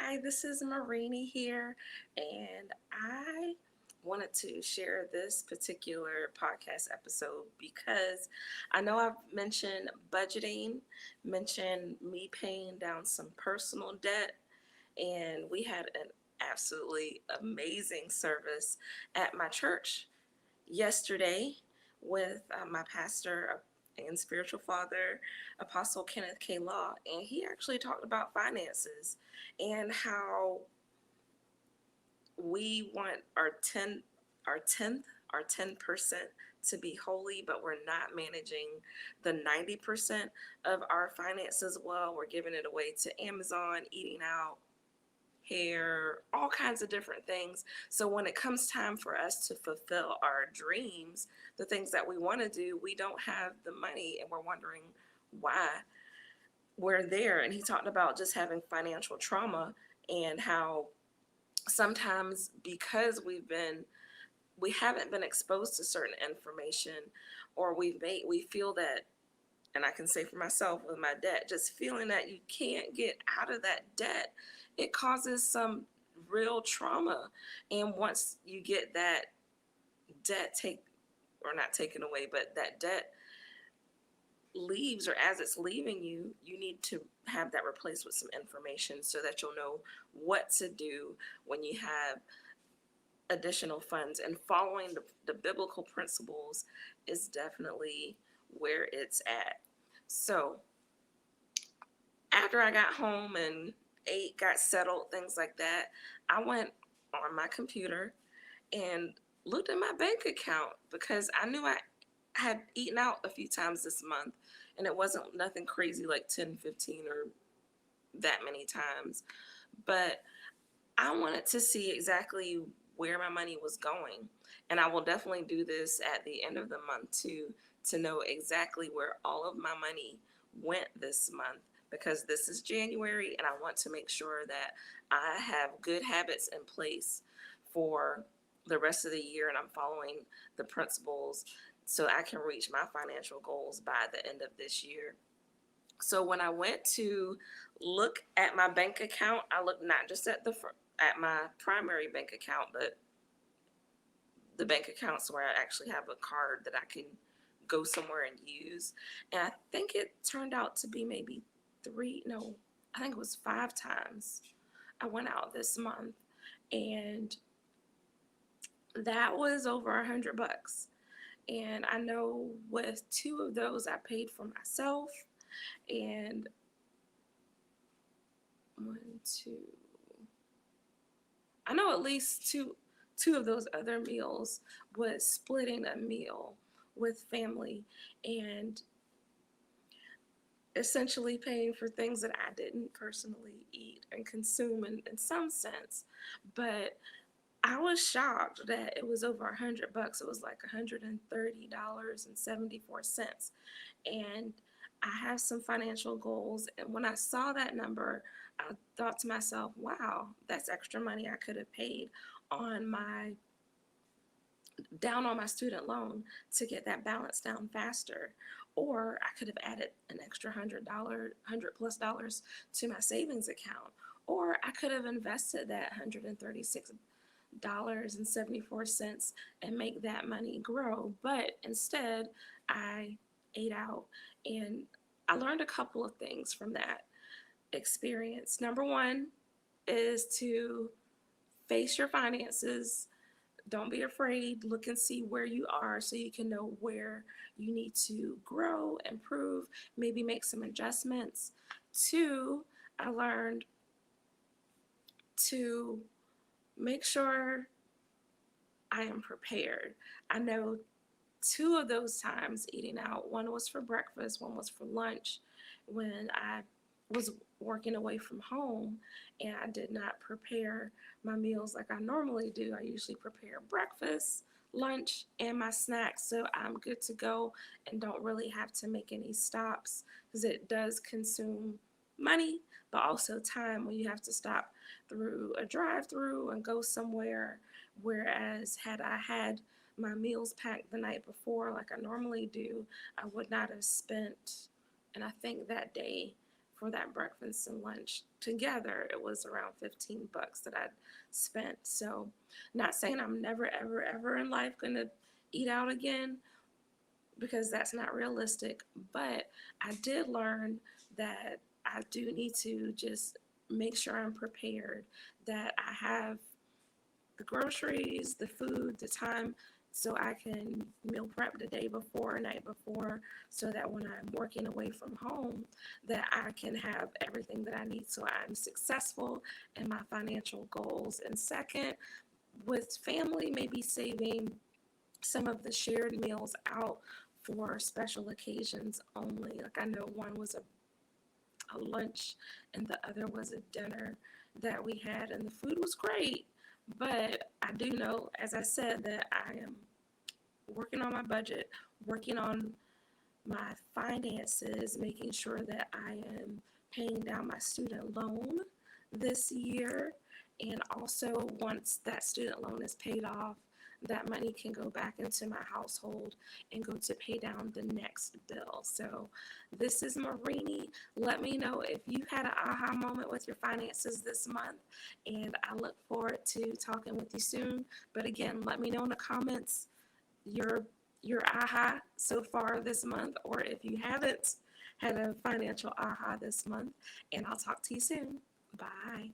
Hi, this is Marini here, and I wanted to share this particular podcast episode because I know I've mentioned budgeting, mentioned me paying down some personal debt, and we had an absolutely amazing service at my church yesterday with my pastor and spiritual father, Apostle Kenneth K. Law, and he actually talked about finances and how we want our tenth, our 10% to be holy, but we're not managing the 90% of our finances well. We're giving it away to Amazon, eating out, hair, all kinds of different things. So when it comes time for us to fulfill our dreams, the things that we want to do, we don't have the money and we're wondering why we're there. And he talked about just having financial trauma and how sometimes because we haven't been exposed to certain information, or we feel that, and I can say for myself with my debt, just feeling that you can't get out of that debt, it causes some real trauma. And once you get that debt or not taken away, but that debt leaves, or as it's leaving you, you need to have that replaced with some information so that you'll know what to do when you have additional funds. And following the biblical principles is definitely where it's at. So after I got home and ate, got settled, things like that, I went on my computer and looked at my bank account because I knew I had eaten out a few times this month, and it wasn't nothing crazy like 10, 15, or that many times. But I wanted to see exactly where my money was going. And I will definitely do this at the end of the month too, to know exactly where all of my money went this month, because this is January and I want to make sure that I have good habits in place for the rest of the year and I'm following the principles so I can reach my financial goals by the end of this year. So when I went to look at my bank account, I looked not just at my primary bank account, but the bank accounts where I actually have a card that I can go somewhere and use. And I think it turned out to be maybe three, no, I think it was 5 times I went out this month. And that was over $100. And I know with two of those I paid for myself, and one, two, I know at least two of those other meals was splitting a meal with family and essentially paying for things that I didn't personally eat and consume in some sense. But I was shocked that it was over $100. It was like $130.74. And I have some financial goals. And when I saw that number, I thought to myself, wow, that's extra money I could have paid on my down on my student loan to get that balance down faster. Or I could have added an extra $100+ to my savings account. Or I could have invested that $136.74 and make that money grow. But instead, I ate out, and I learned a couple of things from that experience. Number one is to face your finances. Don't be afraid. Look and see where you are so you can know where you need to grow, improve, maybe make some adjustments. Two, I learned to make sure I am prepared. I know two of those times eating out, one was for breakfast, one was for lunch, when I was working away from home and I did not prepare my meals like I normally do. I usually prepare breakfast, lunch, and my snacks so I'm good to go and don't really have to make any stops, because it does consume money but also time when you have to stop through a drive-through and go somewhere. Whereas had I had my meals packed the night before like I normally do, I would not have spent, and I think that day for that breakfast and lunch together, it was around $15 that I'd spent. So, not saying I'm never, ever, ever in life gonna eat out again, because that's not realistic. But I did learn that I do need to just make sure I'm prepared, that I have the groceries, the food, the time, so I can meal prep the day before, night before, so that when I'm working away from home, that I can have everything that I need so I'm successful in my financial goals. And second, with family, maybe saving some of the shared meals out for special occasions only. Like I know one was a lunch and the other was a dinner that we had, and the food was great. But I do know, as I said, that I am working on my budget, working on my finances, making sure that I am paying down my student loan this year. And also, once that student loan is paid off, that money can go back into my household and go to pay down the next bill. So, this is Marini. Let me know if you had an aha moment with your finances this month, and I look forward to talking with you soon. But again, let me know in the comments your your aha so far this month, or if you haven't had a financial aha this month. And I'll talk to you soon. Bye.